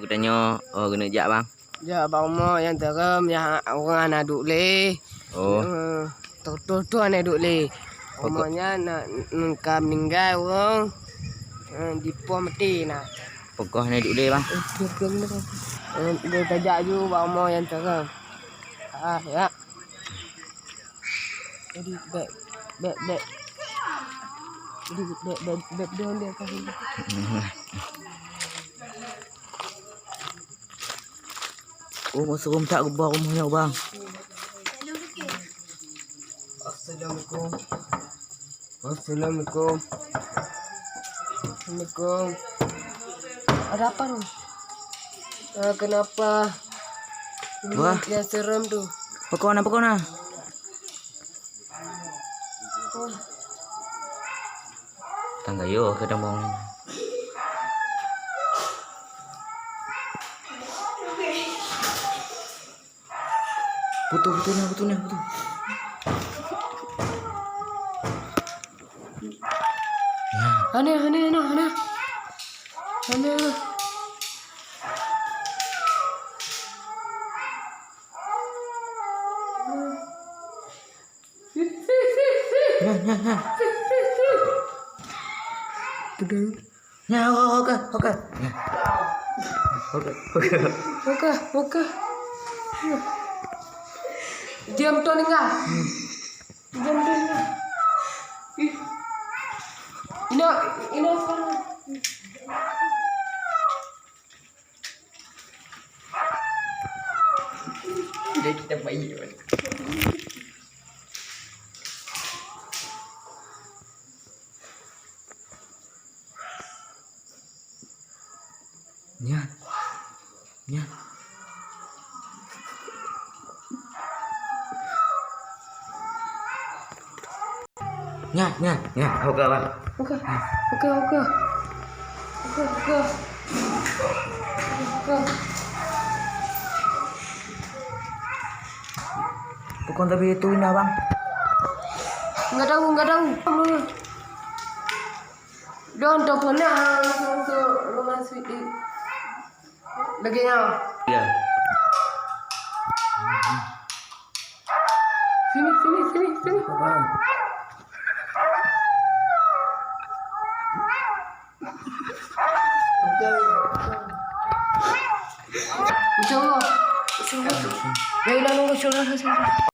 Aku tanya, oh kena jak bang. Ya bang mo yang terem yang orang anak duk le. Oh. Tu anak duk le. Omanya nak meninggal orang. Di pom mati nah. Pokok ni duk le bang. Dia tajak ju bang mo yang terem. Ya. Jadi bek. Jadi bek dia kasih. Oh, masuk rumah tak ubah rumahnya bang. Assalamualaikum. Assalamualaikum. Assalamualaikum. Ada apa tu? Kenapa? Wah. Yang serem tu. Pokok na. Oh. Tangga yo ke dambong. Putu. Hana. Ya, oke. Oke. Diam tu ninggal. Ini sekarang. Dia kita bayi. Nya. Oke bang. Oke. Pokok tapi itu indah bang. Enggak tahu. Don teleponnya untuk rumah Sweety. Lagi nya. Iya. Sini. Bang. Jauh. Baiklah, nunggu suara.